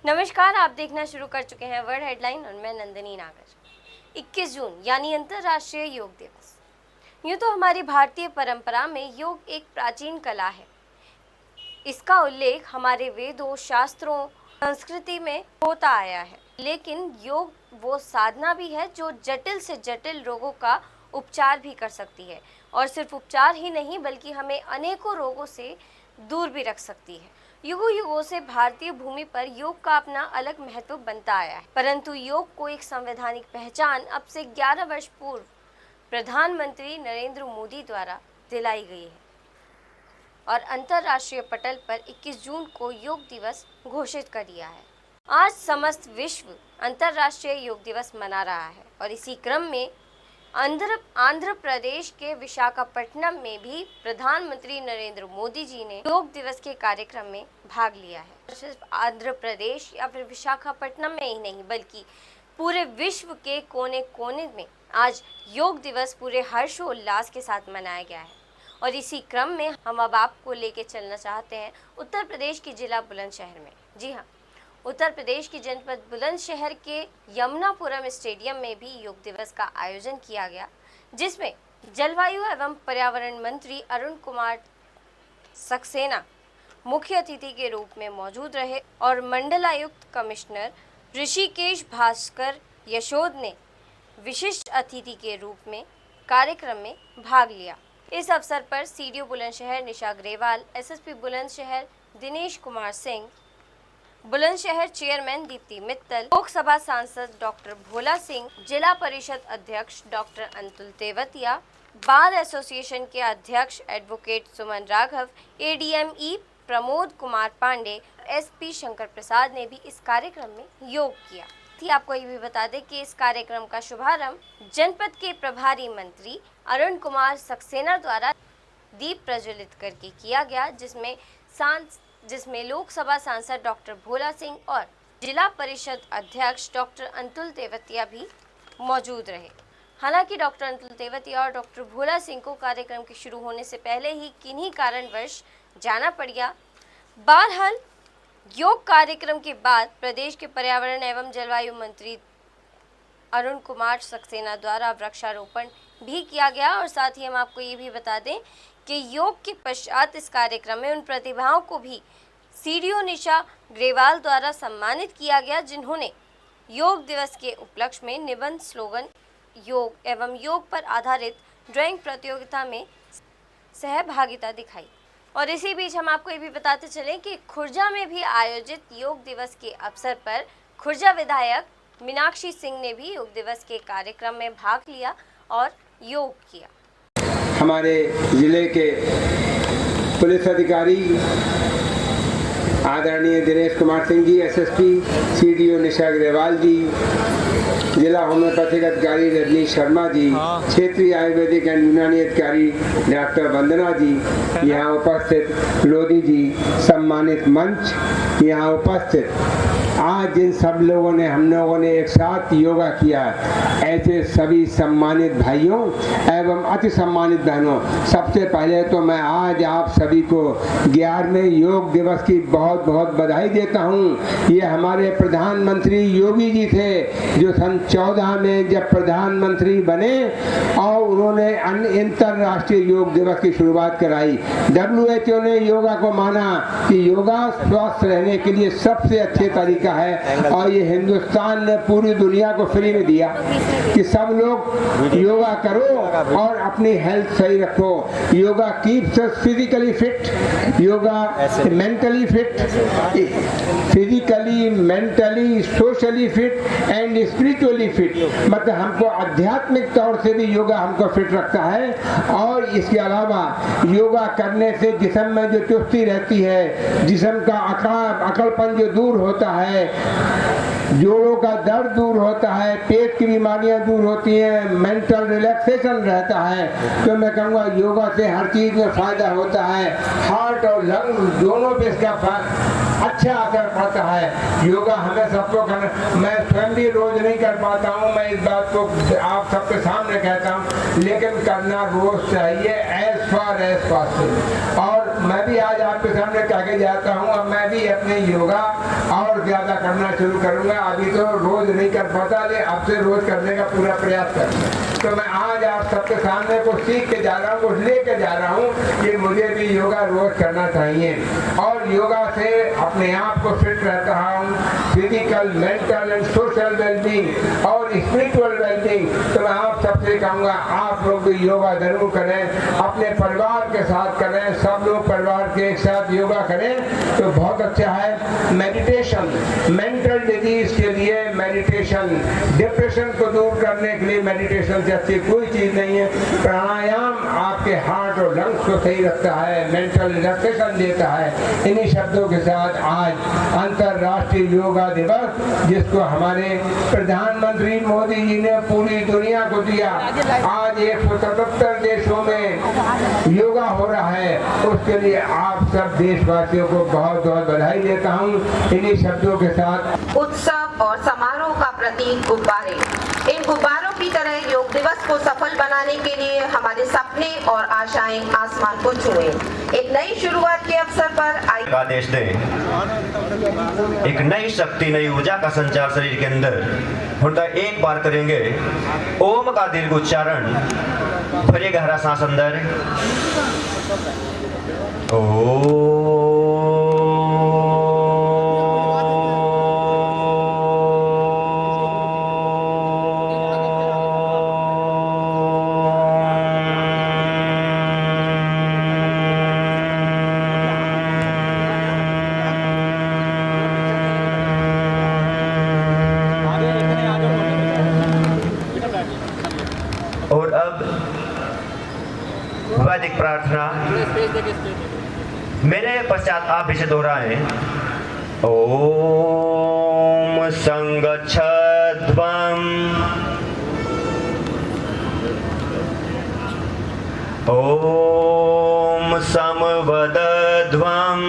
नमस्कार, आप देखना शुरू कर चुके हैं वर्ल्ड हेडलाइन और मैं नंदिनी नागर। 21 जून यानी अंतर्राष्ट्रीय योग दिवस। यूँ तो हमारी भारतीय परंपरा में योग एक प्राचीन कला है। इसका उल्लेख हमारे वेदों, शास्त्रों, संस्कृति में होता आया है। लेकिन योग वो साधना भी है जो जटिल से जटिल रोगों का उपचार भी कर सकती है, और सिर्फ उपचार ही नहीं बल्कि हमें अनेकों रोगों से दूर भी रख सकती है। युगों युगों से भारतीय भूमि पर योग का अपना अलग महत्व बनता आया है, परंतु योग को एक संवैधानिक पहचान अब से 11 वर्ष पूर्व प्रधानमंत्री नरेंद्र मोदी द्वारा दिलाई गई है और अंतर्राष्ट्रीय पटल पर 21 जून को योग दिवस घोषित कर दिया है। आज समस्त विश्व अंतर्राष्ट्रीय योग दिवस मना रहा है और इसी क्रम में आंध्र प्रदेश के विशाखापट्टनम में भी प्रधानमंत्री नरेंद्र मोदी जी ने योग दिवस के कार्यक्रम में भाग लिया है। सिर्फ आंध्र प्रदेश या फिर विशाखापट्टनम में ही नहीं बल्कि पूरे विश्व के कोने कोने में आज योग दिवस पूरे हर्षोल्लास के साथ मनाया गया है। और इसी क्रम में हम अब आपको लेके चलना चाहते हैं उत्तर प्रदेश के जिला बुलंदशहर में। जी हाँ, उत्तर प्रदेश की जनपद बुलंदशहर के यमुनापुरम स्टेडियम में भी योग दिवस का आयोजन किया गया, जिसमें जलवायु एवं पर्यावरण मंत्री अरुण कुमार सक्सेना मुख्य अतिथि के रूप में मौजूद रहे और मंडलायुक्त कमिश्नर ऋषिकेश भास्कर यशोद ने विशिष्ट अतिथि के रूप में कार्यक्रम में भाग लिया। इस अवसर पर सीडीओ बुलंदशहर निशा ग्रेवाल, एसएसपी बुलंदशहर दिनेश कुमार सिंह, बुलंदशहर चेयरमैन दीप्ति मित्तल, लोकसभा सांसद डॉक्टर भोला सिंह, जिला परिषद अध्यक्ष डॉक्टर अंतुल तेवतिया, बार एसोसिएशन के अध्यक्ष एडवोकेट सुमन राघव, एडीएमई प्रमोद कुमार पांडे, एसपी शंकर प्रसाद ने भी इस कार्यक्रम में योग किया। आपको ये भी बता दें कि इस कार्यक्रम का शुभारंभ जनपद के प्रभारी मंत्री अरुण कुमार सक्सेना द्वारा दीप प्रज्वलित करके किया गया, जिसमें लोकसभा सांसद डॉक्टर भोला सिंह और जिला परिषद अध्यक्ष डॉक्टर अंतुल तेवतिया भी मौजूद रहे। हालांकि डॉक्टर अंतुल तेवतिया और डॉक्टर भोला सिंह को कार्यक्रम के शुरू होने से पहले ही किन्हीं कारणवश जाना पड़ गया। बहरहाल योग कार्यक्रम के बाद प्रदेश के पर्यावरण एवं जलवायु मंत्री अरुण कुमार सक्सेना द्वारा वृक्षारोपण भी किया गया और साथ ही हम आपको ये भी बता दें कि योग के पश्चात इस कार्यक्रम में उन प्रतिभाओं को भी सीडीओ निशा ग्रेवाल द्वारा सम्मानित किया गया जिन्होंने योग दिवस के उपलक्ष्य में निबंध, स्लोगन, योग एवं योग पर आधारित ड्राइंग प्रतियोगिता में सहभागिता दिखाई। और इसी बीच हम आपको ये भी बताते चलें कि खुर्जा में भी आयोजित योग दिवस के अवसर पर खुर्जा विधायक मीनाक्षी सिंह ने भी योग दिवस के कार्यक्रम में भाग लिया और योग किया। हमारे जिले के पुलिस अधिकारी आदरणीय दिनेश कुमार सिंह जी, एसएसपी, सीडीओ निशा ग्रेवाल जी, जिला होम्योपैथिक अधिकारी रजनीश शर्मा जी, क्षेत्रीय आयुर्वेदिक एंड यूनानी अधिकारी डॉक्टर वंदना जी, यहाँ उपस्थित लोधी जी, सम्मानित मंच यहाँ उपस्थित, आज जिन सब लोगों ने हम लोगों ने एक साथ योगा किया, ऐसे सभी सम्मानित भाइयों एवं अति सम्मानित बहनों, सबसे पहले तो मैं आज आप सभी को 11वें योग दिवस की बहुत बहुत बधाई देता हूँ। ये हमारे प्रधानमंत्री योगी जी थे जो सन 14 में जब प्रधानमंत्री बने और उन्होंने अंतर्राष्ट्रीय योग दिवस की शुरुआत कराई। WHO ने योगा को माना कि योगा स्वस्थ रहने के लिए सबसे अच्छे तरीका है और ये हिंदुस्तान ने पूरी दुनिया को फ्री में दिया कि सब लोग योगा करो और अपनी हेल्थ सही रखो। Yoga keeps us physically fit, yoga mentally fit, physically, mentally, socially fit and spiritually fit. मतलब हमको आध्यात्मिक तौर से भी योगा हमको फिट रखता है और इसके अलावा योगा करने से जिस्म में जो चुस्ती रहती है, जिस्म का अकड़पन जो दूर होता है, जोड़ों का दर्द दूर होता है, पेट की बीमारियां दूर होती हैं, मेंटल रिलैक्सेशन रहता है। तो मैं कहूँगा योगा से हर चीज में फायदा होता है, हार्ट और लंग दोनों पे इसका अच्छा असर पड़ता है। योगा हमें सबको करना, मैं स्वयं भी रोज नहीं कर पाता हूँ, मैं इस बात को आप सबके सामने कहता हूँ, लेकिन करना रोज चाहिए एज फार एज पॉसिबल। और मैं भी आज आपके सामने कह के जाता हूँ, अब मैं भी अपने योगा और ज्यादा करना शुरू करूंगा। अभी तो रोज नहीं कर पाता, लेकिन अब से रोज करने का पूरा प्रयास करूंगा। तो मैं आज आप सबके सामने कुछ सीख के जा रहा हूँ, कुछ लेके जा रहा हूँ कि मुझे भी योगा रोज करना चाहिए और योगा से अपने आप को फिट रहता हूँ, physical, mental and social wellbeing और स्पिरिचुअल वेलबींग। तो मैं आप सबसे कहूँगा आप लोग भी योगा जरूर करें, अपने परिवार के साथ करें, सब लोग परिवार के एक साथ योगा करें तो बहुत अच्छा है। मेडिटेशन, मेंटल डिजीज के लिए मेडिटेशन, डिप्रेशन को दूर करने के लिए मेडिटेशन से अच्छी कोई चीज नहीं है। प्राणायाम आपके हार्ट और लंग्स को सही रखता है, मेंटल रिलैक्सेशन देता है। इन्हीं शब्दों के साथ आज अंतर्राष्ट्रीय योगा दिवस, जिसको हमारे प्रधानमंत्री मोदी जी ने पूरी दुनिया को दिया, आज 177 देशों में योगा हो रहा है, उसके लिए आप सब देशवासियों को बहुत बहुत बधाई देता हूँ। इन्हीं शब्दों के साथ उत्सव और समारोह का प्रतीक गुब्बारे, इन गुब्बारों की तरह योग दिवस को सफल बनाने के लिए हमारे सपने और आशाएं आसमान को छुए। एक नई शुरुआत के अवसर पर आदेश दे, एक नई शक्ति, नई ऊर्जा का संचार शरीर के अंदर होता। एक बार करेंगे ओम का दीर्घ उच्चारण, भरिए गहरा सांस अंदर, और अब वैदिक प्रार्थना मेरे पश्चात आप इसे दोहराएं। ओम संगच्छध्वम्, ओम समवदध्वम्,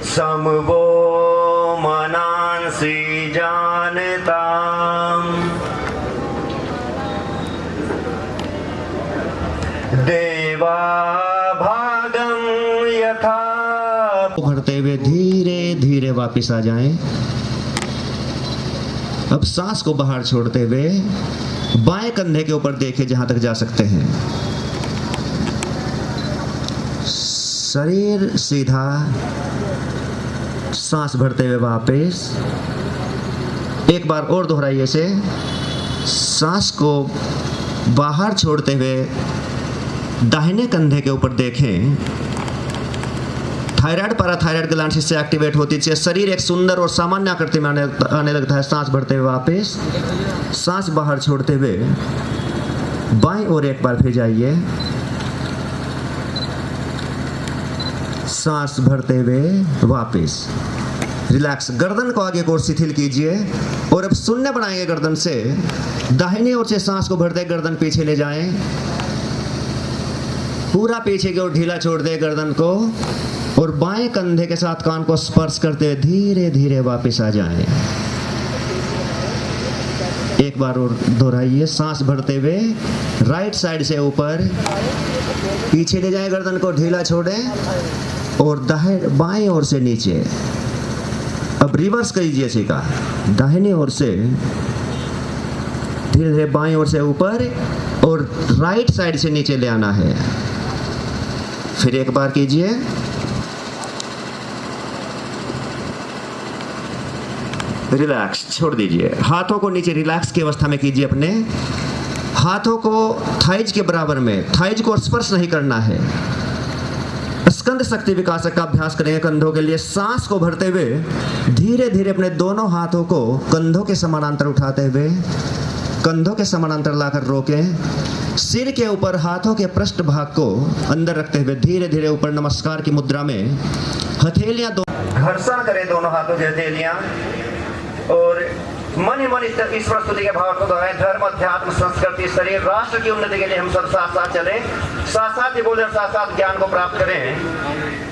समवो मनांसि जानताम्, देवा भागं यथा। भरते हुए धीरे धीरे वापस आ जाएं। अब सांस को बाहर छोड़ते हुए बाएं कंधे के ऊपर देखें जहां तक जा सकते हैं। शरीर सीधा, सांस भरते हुए वापस। एक बार और दोहराइए इसे। सांस को बाहर छोड़ते हुए दाहिने कंधे के ऊपर देखें। थायराइड, पैराथायराइड ग्लैंड इससे एक्टिवेट होती है। शरीर एक सुंदर और सामान्य आकृति में आने लगता है। सांस भरते हुए वापस, सांस बाहर छोड़ते हुए बाईं ओर एक बार फिर जाइए। सांस भरते हुए वापस, रिलैक्स। गर्दन को आगे की ओर शिथिल कीजिए और अब शून्य बनाएंगे गर्दन से। दाहिनी ओर से सांस को भरते गर्दन पीछे ले जाएं, पूरा पीछे की ओर ढीला छोड़ दे गर्दन को और बाएं कंधे के साथ कान को स्पर्श करते हुए धीरे धीरे वापस आ जाएं। एक बार और दोहराइए। सांस भरते हुए राइट साइड से ऊपर पीछे ले जाएं, गर्दन को ढीला छोड़ें और बाएं ओर से नीचे। अब रिवर्स कीजिए इसी का, दाहिनी ओर से धीरे धीरे बाएं ओर से ऊपर और राइट साइड से नीचे ले आना है। फिर एक बार कीजिए। रिलैक्स, छोड़ दीजिए। हाथों को नीचे रिलैक्स की अवस्था में कीजिए। अपने हाथों को थाइज के बराबर में, थाइज को स्पर्श नहीं करना है। स्कंद शक्ति विकास का अभ्यास करेंगे कंधों के लिए। सांस को भरते हुए धीरे धीरे अपने दोनों हाथों को कंधों के समानांतर उठाते हुए कंधों के समानांतर लाकर रोकें। सिर के ऊपर हाथों के पृष्ठ भाग को अंदर रखते हुए धीरे धीरे ऊपर नमस्कार की मुद्रा में हथेलियां घर्षण करें दोनों हाथों की हथेलियां और मन ही मन इस प्रस्तुति के भाव को दोहराएं। धर्म, अध्यात्म, संस्कृति, शरीर, राष्ट्र की उन्नति के लिए हम सब साथ साथ चलें, साथ साथ ही बोले, साथ साथ ज्ञान को प्राप्त करें।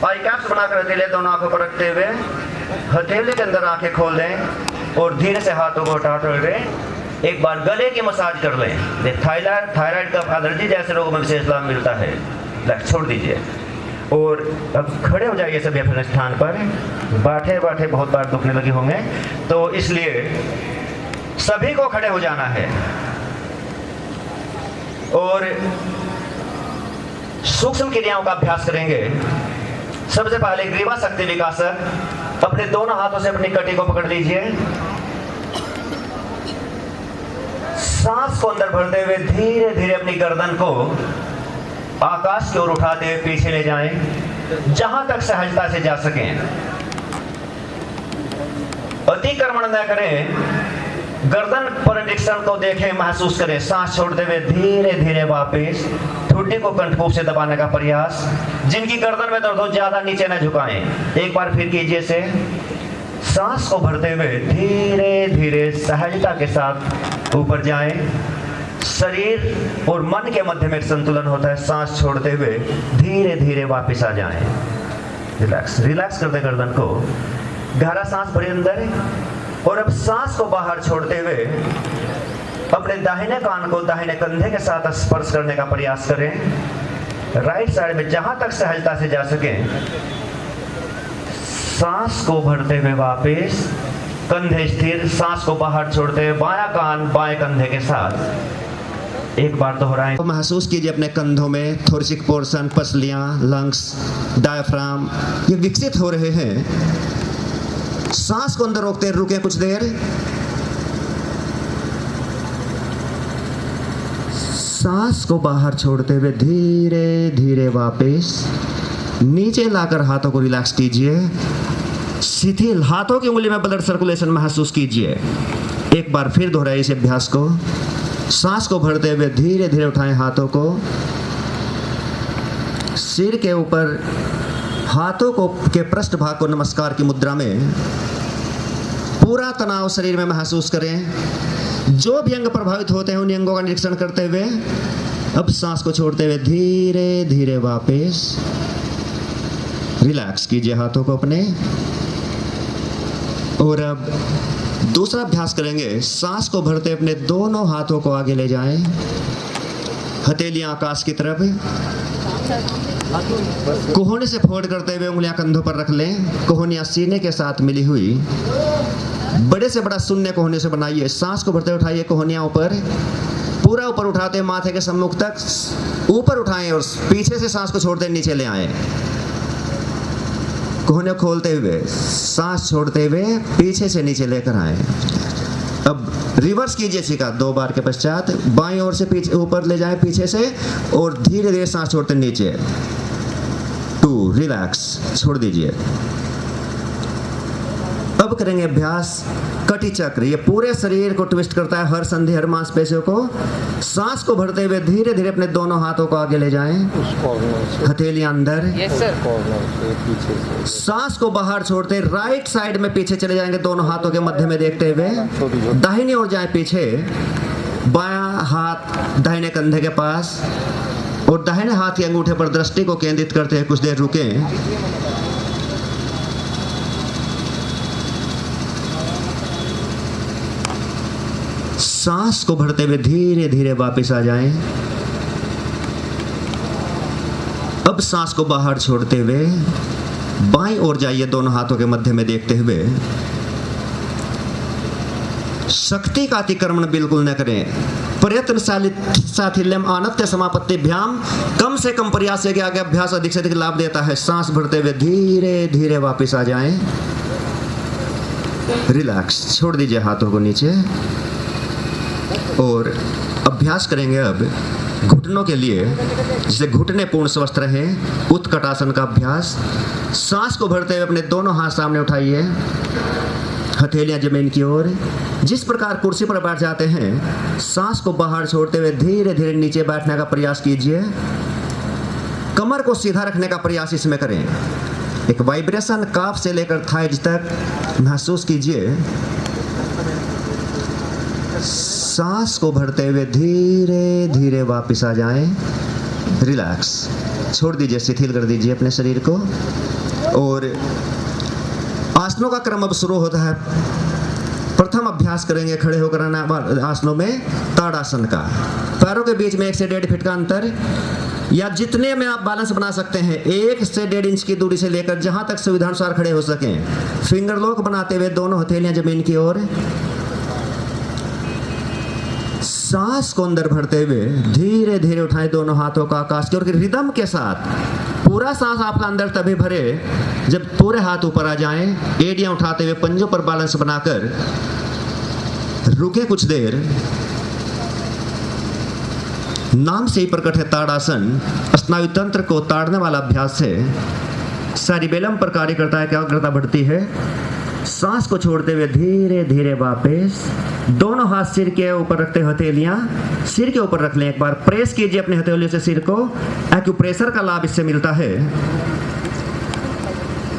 आई कैप्स बनाकर हथेले दोनों आंखों पर रखते हुए हथेले के अंदर आंखें खोल दें और धीरे से हाथों को उठा दें एक बार गले की मसाज कर लें। थायराइड कफ एलर्जी जैसे रोगों में विशेष लाभ मिलता है। छोड़ दीजिए और अब खड़े हो जाइए सभी अपने स्थान पर। बैठे बैठे बहुत बार दुखने लगे होंगे, तो इसलिए सभी को खड़े हो जाना है और सूक्ष्म क्रियाओं का अभ्यास करेंगे। सबसे पहले ग्रीवा शक्ति विकासक। अपने दोनों हाथों से अपनी कटी को पकड़ लीजिए। सांस को अंदर भरते हुए धीरे धीरे अपनी गर्दन को आकाश की ओर उठाते हुए पीछे ले जाएं, जहां तक सहजता से जा सकें। अतिक्रमण न करें। गर्दन पर निरीक्षण को देखें, महसूस करें। सांस छोड़ते हुए धीरे धीरे वापस ठुड्डी को कंठपूर से दबाने का प्रयास। जिनकी गर्दन में दर्द हो ज्यादा नीचे न झुकाएं। एक बार फिर कीजिए से। सांस को भरते हुए धीरे धीरे सहजता के साथ ऊपर जाएं। शरीर और मन के मध्य में एक संतुलन होता है। सांस छोड़ते हुए धीरे धीरे वापस आ जाएं। रिलैक्स रिलैक्स कर दें गर्दन को। गहरा सांस भरें अंदर और अब सांस को बाहर छोड़ते हुए अपने दाहिने कान को दाहिने कंधे के साथ स्पर्श करने का प्रयास करें। राइट साइड में जहां तक सहजता से जा सके। सांस को भरते हुए वापस कंधे स्थिर। सांस को बाहर छोड़ते हुए बायां कान बाएं कंधे के साथ एक बार दोहराएं। तो महसूस कीजिए अपने कंधों में थोरेसिक पोर्शन, पसलियां, लंग्स, डायफ्राम ये विकसित हो रहे हैं। सांस को अंदर रोकते रुके कुछ देर। सांस को बाहर छोड़ते हुए धीरे धीरे वापस नीचे लाकर हाथों को रिलैक्स कीजिए। शिथिल हाथों की उंगली में ब्लड सर्कुलेशन महसूस कीजिए। एक बार फिर दोहराइए इस अभ्यास को। सांस को भरते हुए धीरे धीरे उठाएं हाथों को सिर के ऊपर। हाथों को के पृष्ठ भाग को नमस्कार की मुद्रा में। पूरा तनाव शरीर में महसूस करें। जो भी अंग प्रभावित होते हैं उन अंगों का निरीक्षण करते हुए अब सांस को छोड़ते हुए धीरे धीरे वापस रिलैक्स कीजिए हाथों को अपने। और अब दूसरा अभ्यास करेंगे। सांस को भरते अपने दोनों हाथों को आगे ले जाएं। हथेलियां आकाश की तरफ। कोहनी से फोल्ड करते हुए उंगलियां कंधों पर रख लें। कोहनियां सीने के साथ मिली हुई। बड़े से बड़ा शून्य कोहनी से बनाइए। सांस को भरते उठाइए कोहनियां ऊपर। पूरा ऊपर उठाते माथे के सम्मुख तक ऊपर उठाएं और पीछे से सांस को छोड़ते नीचे ले आएं। कोहनियां खोलते हुए सांस छोड़ते हुए पीछे से नीचे लेकर आएं। अब रिवर्स कीजिए इसी का 2 बार के पश्चात। बाईं ओर से पीछे ऊपर ले जाएं पीछे से और धीरे धीरे सांस छोड़ते नीचे। 2 रिलैक्स छोड़ दीजिए। अब करेंगे अभ्यास कटी चक्र। ये पूरे शरीर को ट्विस्ट करता है, हर संधि हर मांसपेशियों को। सांस को भरते हुए धीरे धीरे अपने दोनों हाथों को आगे ले जाएं। हथेलियां अंदर। सांस को बाहर छोड़ते राइट साइड में पीछे चले जाएंगे दोनों हाथों के मध्य में देखते हुए। दाहिनी ओर जाएं पीछे। बायां हाथ दाहिने कंधे के पास और दाहिने हाथ के अंगूठे पर दृष्टि को केंद्रित करते हुए कुछ देर रुकें। सांस को भरते हुए धीरे धीरे वापस आ जाएं। अब सांस को बाहर छोड़ते हुए बाईं ओर जाइए दोनों हाथों के मध्य में देखते हुए। शक्ति का अतिक्रमण बिल्कुल न करें। प्रयत्नशाली साथिल्यम आनत्य समापत्तिभ्याम। कम से कम प्रयास से आगे अभ्यास अधिक से अधिक लाभ देता है। सांस भरते हुए धीरे धीरे वापस आ जाएं। रिलैक्स छोड़ दीजिए हाथों को नीचे और अभ्यास करेंगे अब घुटनों के लिए, जिसे घुटने पूर्ण स्वस्थ रहे। उत्कटासन का अभ्यास। सांस को भरते हुए अपने दोनों हाथ सामने उठाइए। हथेलियां जमीन की ओर। जिस प्रकार कुर्सी पर बैठ जाते हैं सांस को बाहर छोड़ते हुए धीरे धीरे नीचे बैठने का प्रयास कीजिए। कमर को सीधा रखने का प्रयास इसमें करें। एक वाइब्रेशन काफ से लेकर थाइज तक महसूस कीजिए। सांस को भरते हुए धीरे धीरे वापस आ जाएं। रिलैक्स छोड़ दीजिए, शिथिल कर दीजिए अपने शरीर को। और आसनों का क्रम अब शुरू होता है। प्रथम अभ्यास करेंगे खड़े होकर आसनों में ताड़ासन का। पैरों के बीच में 1 से 1.5 फीट का अंतर, या जितने में आप बैलेंस बना सकते हैं 1 से 1.5 इंच की दूरी से लेकर जहां तक सुविधानुसार खड़े हो सकें। फिंगर लॉक बनाते हुए दोनों हथेलियां जमीन की ओर, सांस को अंदर भरते हुए धीरे धीरे उठाएं दोनों हाथों का आकाश की ओर, रिदम के साथ। पूरा सांस आपका अंदर तभी भरे जब पूरे हाथ ऊपर आ जाएं। एड़ियां उठाते हुए पंजों पर बैलेंस बनाकर रुके कुछ देर। नाम से ही प्रकट है ताड़ासन, स्नायु तंत्र को ताड़ने वाला अभ्यास है। सेरिबेलम पर कार्य करता है, एकाग्रता बढ़ती है। सांस को छोड़ते हुए धीरे धीरे वापस दोनों हाथ सिर के ऊपर रखते, हथेलियां सिर के ऊपर रख लें। एक बार प्रेस कीजिए अपने हथेलियों से सिर को, एक्यूप्रेशर का लाभ इससे मिलता है।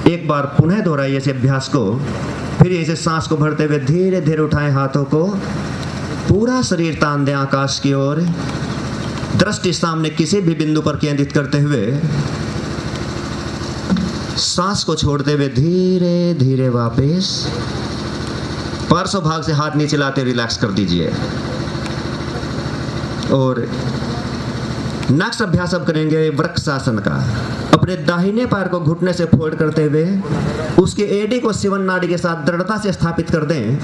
एक बार पुनः दोहराइए इस अभ्यास को। फिर इसे सांस को भरते हुए धीरे धीरे उठाएं हाथों को, पूरा शरीर तान दें आकाश की ओर, दृष्टि सामने किसी भी बिंदु पर केंद्रित करते हुए सांस को छोड़ते हुए धीरे धीरे वापस पार्श्व भाग से हाथ नीचे लाते रिलैक्स कर दीजिए। और नेक्स्ट अभ्यास अब करेंगे वृक्षासन का। अपने दाहिने पैर को घुटने से फोल्ड करते हुए उसके एडी को शिवन नाड़ी के साथ दृढ़ता से स्थापित कर दें।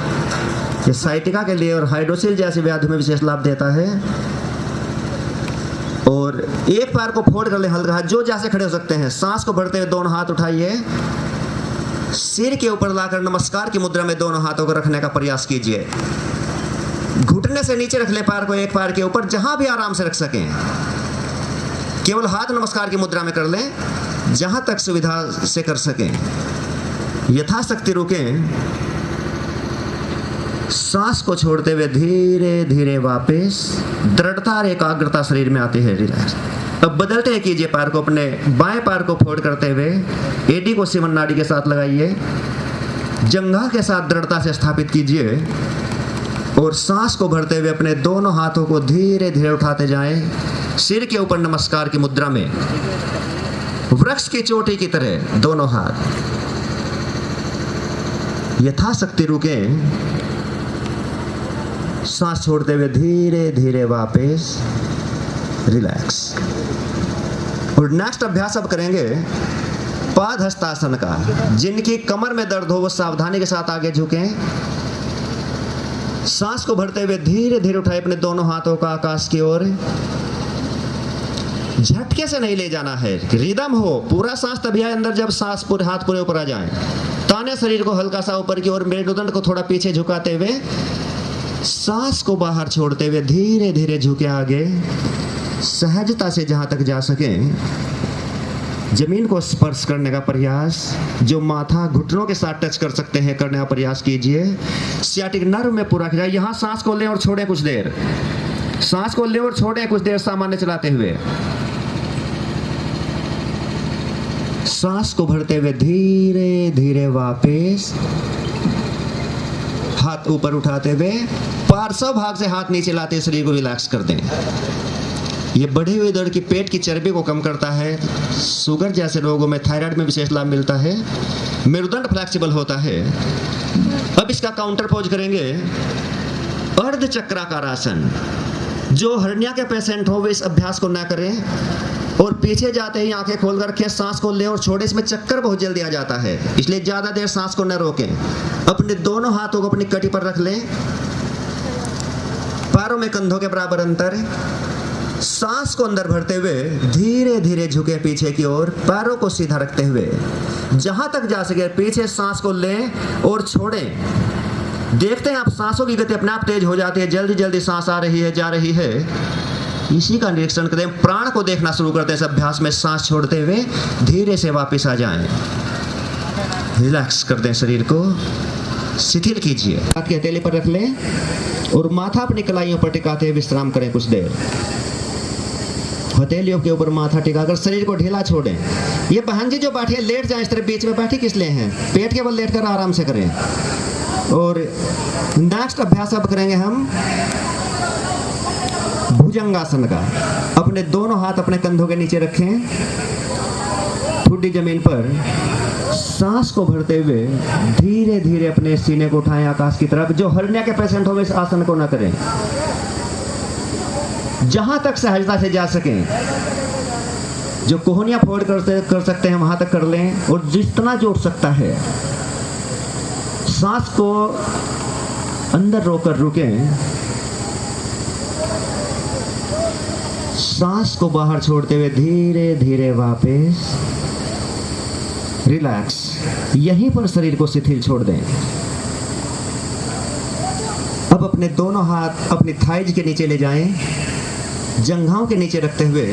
ये साइटिका के लिए और हाइड्रोसिल जैसी व्याधि में विशेष लाभ देता है। और एक पैर को फोल्ड कर ले हल्का, जो जैसे खड़े हो सकते हैं। सांस को भरते हुए दोनों हाथ उठाइए, सिर के ऊपर लाकर नमस्कार की मुद्रा में दोनों हाथों को रखने का प्रयास कीजिए। घुटने से नीचे रख ले पैर को, एक पैर के ऊपर, जहां भी आराम से रख सकें। केवल हाथ नमस्कार की मुद्रा में कर लें, जहां तक सुविधा से कर सकें। यथाशक्ति रुकें। सांस को छोड़ते हुए धीरे धीरे वापस दृढ़ता और एकाग्रता शरीर में आती है, रिलैक्स। अब बदलते हैं, कीजिए पैर को, अपने बाएं पैर को फोल्ड करते हुए एडी को शिवन नाड़ी के साथ लगाइए, जंघा के साथ दृढ़ता से स्थापित कीजिए और सांस को भरते हुए अपने दोनों हाथों को धीरे धीरे उठाते जाएं, सिर के ऊपर नमस्कार की मुद्रा में, वृक्ष की चोटी की तरह दोनों हाथ। यथाशक्ति रुकें। सांस छोड़ते हुए धीरे धीरे वापस रिलैक्स। और नेक्स्ट अभ्यास अब करेंगे पादहस्तासन का। जिनकी कमर में दर्द हो वो सावधानी के साथ आगे झुकें। सांस को भरते हुए धीरे धीरे उठाए अपने दोनों हाथों का आकाश की ओर। झटके से नहीं ले जाना है, रिदम हो। पूरा सांस तभी आए अंदर जब सांस पूरे हाथ पूरे ऊपर आ जाए। ताने शरीर को हल्का सा ऊपर की ओर, मेरुदंड को थोड़ा पीछे झुकाते हुए सांस को बाहर छोड़ते हुए धीरे धीरे झुके आगे, सहजता से जहां तक जा सके जमीन को स्पर्श करने का प्रयास। जो माथा घुटनों के साथ टच कर सकते हैं करने का प्रयास कीजिए। सियाटिक नर्व में पूरा खिलाए। यहाँ सांस को लें और छोड़ें कुछ देर, सांस को लें और छोड़ें कुछ देर सामान्य चलाते हुए। सांस को भरते हुए धीरे धीरे वापस हाथ ऊपर उठाते हुए पार्श्व भाग से हाथ नीचे लाते शरीर को रिलैक्स कर दें। ये बढ़ी हुई दर्द की पेट की चर्बी को कम करता है। शुगर जैसे रोगों में, थायराइड में विशेष लाभ मिलता है। मेरुदंड फ्लेक्सिबल होता है। अब इसका काउंटर पोज करेंगे अर्ध चक्राकार आसन। जो हर्निया के पेशेंट हो वे इस अभ्यास को ना करें और पीछे जाते ही आंखें खोलकर रखें, सांस को लें और छोड़े। इसमें चक्कर बहुत जल्दी आ जाता है, इसलिए ज्यादा देर सांस को न रोकें। अपने दोनों हाथों को अपनी कटी पर रख लें, पैरों में कंधों के बराबर अंतर। सांस को अंदर भरते हुए धीरे धीरे झुके पीछे की ओर, पैरों को सीधा रखते हुए जहां तक जा सके पीछे सांस को लें और छोड़ें। देखते हैं आप सांसों की गति अपने आप तेज हो जाती है, जल्दी जल्दी सांस आ रही है, जा रही है। इसी का निरीक्षण करें, प्राण को देखना शुरू करते हैं इस अभ्यास में। सांस छोड़ते हुए धीरे से वापस आ जाएं, रिलैक्स कर दें, शरीर को शिथिल कीजिए। हाथ की हथेली पर रख लें और माथा अपनी कलाइयों पर टिकाते हुए विश्राम करें कुछ देर। हथेलियों के ऊपर माथा टिकाकर शरीर को ढीला छोड़ें। ये बहन जी जो बैठी है लेट जाए, इस तरह बीच में बैठी किस लिए हैं? पेट के बल लेट कर आराम से करें। और नेक्स्ट अभ्यास अब करेंगे हम भुजंगासन का। अपने दोनों हाथ अपने कंधों के नीचे रखें, ठुड्डी जमीन पर, सांस को भरते हुए धीरे धीरे अपने सीने को उठाएं आकाश की तरफ। जो हर्निया के पेशेंट हो वे इस आसन को ना करें, जहां तक सहजता से जा सकें। जो कोहनियां फोड़ कर सकते हैं वहां तक कर लें, और जितना जो उठ सकता है सांस को अंदर रोकर रुकें। सांस को बाहर छोड़ते हुए धीरे धीरे वापस रिलैक्स। यहीं पर शरीर को शिथिल छोड़ दें। अब अपने दोनों हाथ अपनी थाइज के नीचे ले जाएं, जंघाओं के नीचे रखते हुए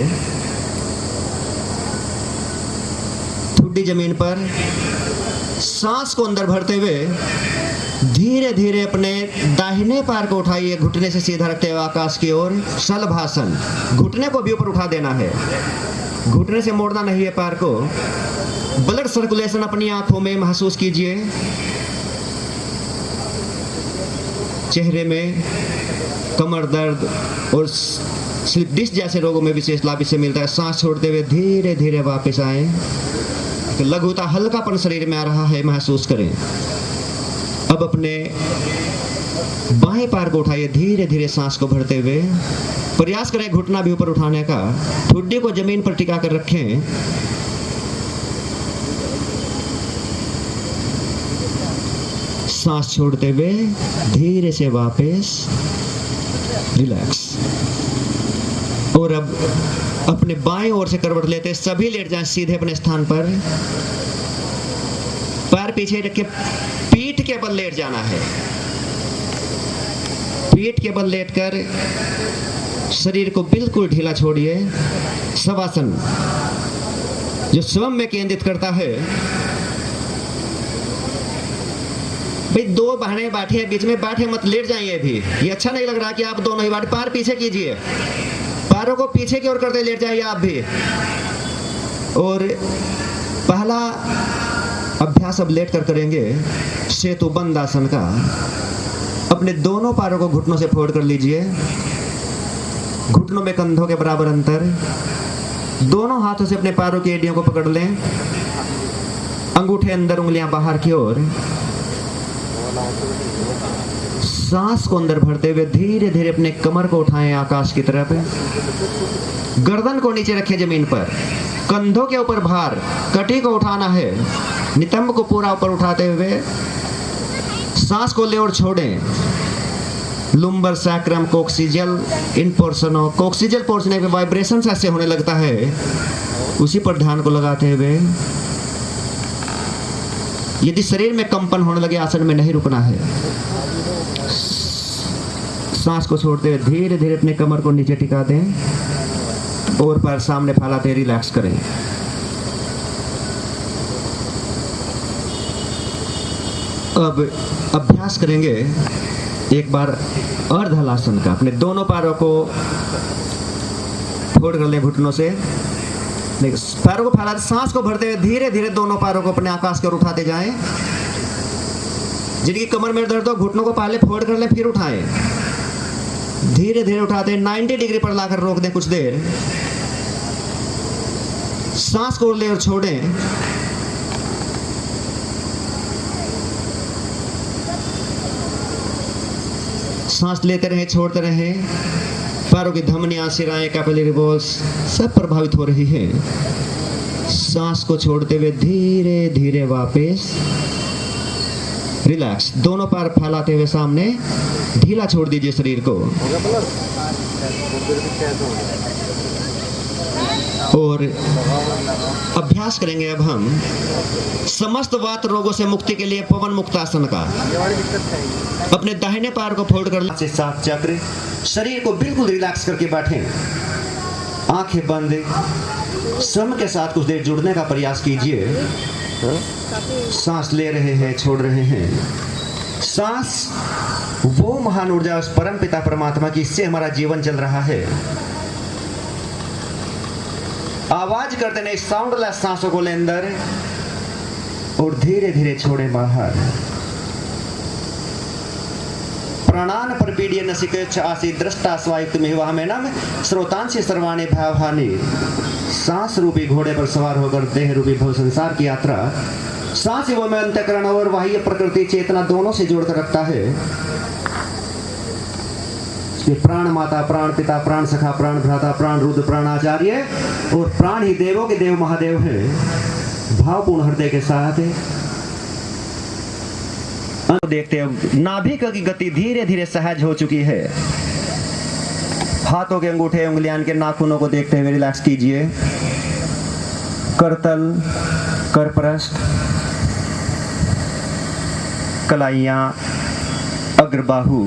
ठुड्डी जमीन पर। सांस को अंदर भरते हुए धीरे धीरे अपने दाहिने पैर को उठाइए, घुटने से सीधा रखते हुए आकाश की ओर। शलभासन, घुटने को भी ऊपर उठा देना है, घुटने से मोड़ना नहीं है पैर को। ब्लड सर्कुलेशन अपनी आंखों में महसूस कीजिए, चेहरे में कमर दर्द और स्लिप डिस्क जैसे रोगों में विशेष लाभ इससे मिलता है। सांस छोड़ते हुए धीरे धीरे वापस आए। लघुता, हल्कापन शरीर में आ रहा है, महसूस करें। अब अपने बाएं पैर को उठाइए, धीरे धीरे सांस को भरते हुए प्रयास करें घुटना भी ऊपर उठाने का। ठुड्डी को जमीन पर टिका कर रखें। सांस छोड़ते हुए धीरे से वापस रिलैक्स। और अब अपने बाएं ओर से करवट लेते सभी लेट जाएं सीधे अपने स्थान पर। पैर पीछे रख के पीठ के बल लेट जाना है। पीठ के बल लेटकर शरीर को बिल्कुल ढीला छोड़िए। शवासन जो स्वयं में केंद्रित करता है। भाई दो बहनें बैठी हैं बीच में, बैठे मत, लेट जाइए भी। ये अच्छा नहीं लग रहा कि आप दोनों ही बैठे। पैर पीछे कीजिए, पैरों को पीछे की ओर करते लेट जाइए आप भी। और पहला अभ्यास अब लेट कर करेंगे सेतु बंद आसन का। अपने दोनों पैरों को घुटनों से फोल्ड कर लीजिए, घुटनों में कंधों के बराबर अंतर। दोनों हाथों से अपने पैरों की एड़ियों को पकड़ लें, अंगूठे अंदर, उंगलियां बाहर की ओर। सांस को अंदर भरते हुए धीरे धीरे अपने कमर को उठाएं आकाश की तरफ। गर्दन को नीचे रखें जमीन पर, कंधों के ऊपर भार, कटी को उठाना है, नितंब को पूरा ऊपर उठाते हुए सांस को ले और छोड़ें। लुम्बर सैक्रम कोक्सीजल इन पोर्शनों, कोक्सीजल पोर्शन पे वाइब्रेशन ऐसे होने लगता है, उसी पर ध्यान को लगाते हुए यदि शरीर में कंपन होने लगे आसन में नहीं रुकना है। सांस को छोड़ते हुए धीरे धीरे अपने कमर को नीचे टिका दें और पैर सामने फैलाते रिलैक्स करें। अब अभ्यास करेंगे एक बार अर्ध हलासन का। अपने दोनों पैरों को फोल्ड कर लें घुटनों से, पैरों को फैलाते सांस को भरते हुए धीरे धीरे दोनों पैरों को अपने आकाश की ओर उठाते जाएं। जिनकी कमर में दर्द हो घुटनों को पहले फोल्ड कर लें, फिर उठाएं। धीरे धीरे उठाते हैं, 90 डिग्री पर लाकर रोक दें कुछ देर। सांस को ले और छोड़ें। सांस लेते रहें, छोड़ते रहें। पैरों की धमनियां, सिराएं, कैपिलरी वॉल्स सब प्रभावित हो रही है। सांस को छोड़ते हुए धीरे धीरे वापस रिलैक्स। दोनों पैर फैलाते हुए सामने, ढीला छोड़ दीजिए शरीर को। और अभ्यास करेंगे अब हम समस्त वात रोगों से मुक्ति के लिए पवन मुक्तासन का। अपने दाहिने पैर को फोल्ड कर से 7 चक्र, शरीर को बिल्कुल रिलैक्स करके बैठें, आंखें बंद। श्रम के साथ कुछ देर जुड़ने का प्रयास कीजिए। सांस ले रहे हैं, छोड़ रहे हैं। सांस वो महान ऊर्जा उस परम पिता परमात्मा की, इससे हमारा जीवन चल रहा है। आवाज करते नहीं, साउंडलेस सांसों को ले अंदर और धीरे धीरे छोड़े बाहर। प्राणान परपीडीय नसिकेच्छ आसी दृष्टा स्वायुक्त मिहिवाहमेनम श्रोतांसि सर्वाणि भयावहानि। सांस रूपी घोड़े पर सवार होकर देह रूपी भव संसार की यात्रा सांस ही वो में अंतःकरण और बाह्य प्रकृति चेतना दोनों से जोड़कर रखता है। ये प्राण माता, प्राण पिता, प्राण सखा, प्राण भ्राता, प्राण रुद्र, प्राण आचार्य और प्राण ही देवों के देव महादेव हैं। भावपूर्ण हृदय के साथ देखते हैं नाभिक की गति धीरे धीरे सहज हो चुकी है। हाथों के अंगूठे, उंगलियां के नाखूनों को देखते हुए रिलैक्स कीजिए। करतल, करपृष्ठ, कलाइयां, अग्रबाहु,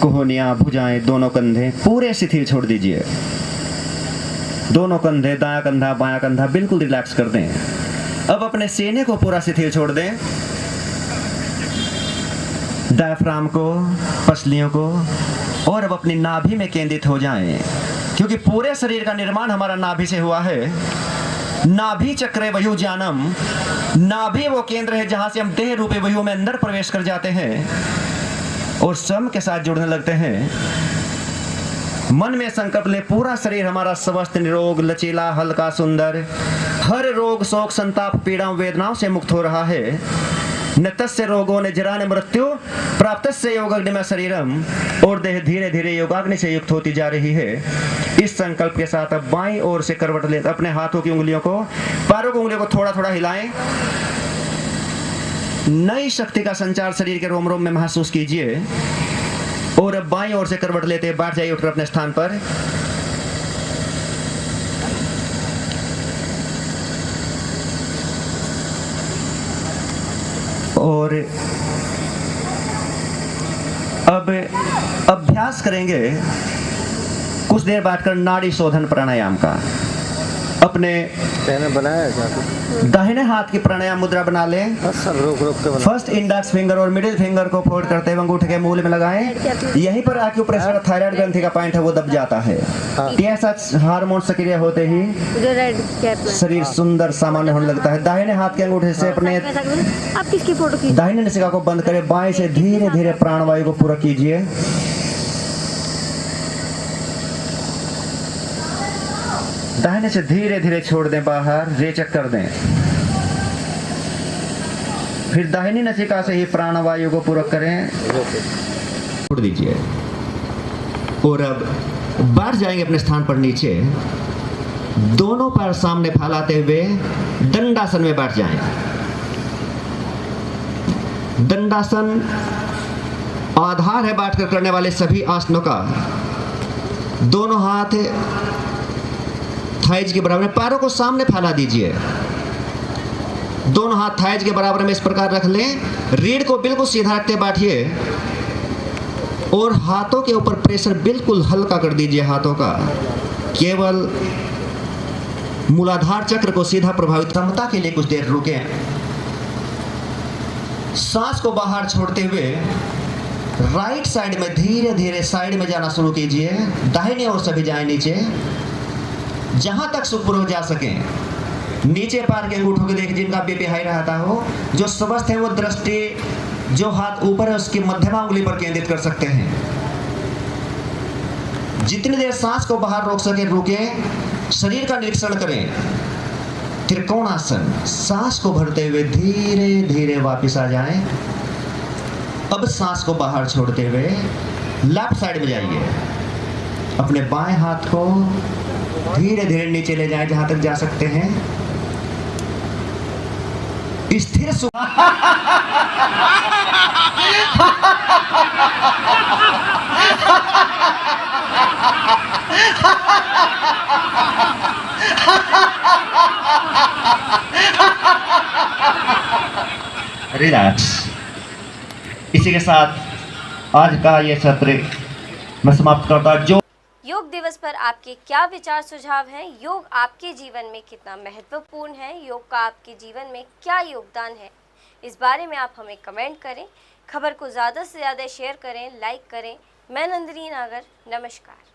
कोहनियां, भुजाएं, दोनों कंधे पूरे शिथिल छोड़ दीजिए। दोनों कंधे, दायां कंधा, बायां कंधा बिल्कुल रिलैक्स कर दें। अब अपने सीने को पूरा शिथिल छोड़ दें। डायफ्राम को, पसलियों को, और अब अपनी नाभि में केंद्रित हो जाएं, क्योंकि पूरे शरीर का निर्माण हमारा नाभि से हुआ है। नाभि चक्रे वयु ज्ञानम, नाभि वो केंद्र है जहां से हम देह रूपी वयु में अंदर प्रवेश कर जाते हैं और स्वयं के साथ जुड़ने लगते हैं। मन में संकल्प ले, पूरा शरीर हमारा स्वस्थ, निरोग, लचीला, हल्का, सुंदर, हर रोग, शोक, संताप, पीड़ा, वेदनाओं से मुक्त हो रहा है। न तस्य रोगों ने जरा ने मृत्यु प्राप्त से योगाग्नि शरीरम, और देह धीरे धीरे योगाग्नि से युक्त होती जा रही है। इस संकल्प के साथ अब बाईं ओर से करवट ले, अपने हाथों की उंगलियों को, पैरों की उंगलियों को थोड़ा थोड़ा हिलाएं। नई शक्ति का संचार शरीर के रोम रोम में महसूस कीजिए। और अब बाईं ओर से करवट लेते बैठ जाइए उठकर अपने स्थान पर। और अब अभ्यास करेंगे कुछ देर बैठकर नाड़ी शोधन प्राणायाम का। अपने बनाया क्या? दाहिने हाथ की प्राणायाम मुद्रा बना लें। रोक के बना। फर्स्ट इंडेक्स फिंगर और मिडिल फिंगर को फोल्ड करते हुए अंगूठे के मूल में लगाएं। यहीं पर एक्यूप्रेशर थायराइड ग्रंथि का पॉइंट है, वो दब जाता है। TSH हार्मोन सक्रिय होते ही शरीर सुंदर सामान्य होने लगता है। दाहिने हाथ के अंगूठे से अपने आप किसकी फोटो खींच? दाहिने नसिका को बंद करें। बाएं से धीरे धीरे प्राणवायु को पूरा कीजिए। दाहिने से धीरे धीरे छोड़ दें बाहर, रेचक कर दें। फिर दाहिनी नसिका से ही प्राणवायु को पूरक करें, छोड़ दीजिए। और अब बैठ जाएंगे अपने स्थान पर नीचे। दोनों पैर सामने फैलाते हुए दंडासन में बैठ जाएं। दंडासन आधार है बैठकर करने वाले सभी आसनों का। दोनों हाथ थाइज के बराबर, पैरों को सामने फैला दीजिए। दोनों हाथ थाइज के बराबर में इस प्रकार रख लें। रीढ़ को बिल्कुल सीधा रखते बैठिए और हाथों के ऊपर प्रेशर बिल्कुल हल्का कर दीजिए। हाथों का केवल मूलाधार चक्र को सीधा प्रभावित। क्षमता के लिए कुछ देर रुकें। सांस को बाहर छोड़ते हुए राइट साइड में धीरे धीरे साइड में जाना शुरू कीजिए। दाहिने ओर से भी जाएं नीचे, जहां तक सुखपूर्वक जा सके। नीचे पैर के अंगूठों के देखिए, जिनका बीपी हाई रहता हो। जो स्वस्थ है वो दृष्टि जो हाथ ऊपर है उसकी मध्यमा उंगली पर केंद्रित कर सकते हैं। जितनी देर सांस को बाहर रोक सके रुके। शरीर का निरीक्षण करें। त्रिकोणासन, सांस को भरते हुए धीरे धीरे वापस आ जाएं। अब सांस को बाहर छोड़ते हुए लेफ्ट साइड में जाइए। अपने बाएं हाथ को धीरे धीरे नीचे ले जाएं जहां तक जा सकते हैं। स्थिर रिलैक्स। इसी के साथ आज का ये सत्र मैं समाप्त करता। जो योग दिवस पर आपके क्या विचार सुझाव हैं? योग आपके जीवन में कितना महत्वपूर्ण है? योग का आपके जीवन में क्या योगदान है? इस बारे में आप हमें कमेंट करें। खबर को ज़्यादा से ज़्यादा शेयर करें, लाइक करें। मैं नंदिनी नागर, नमस्कार।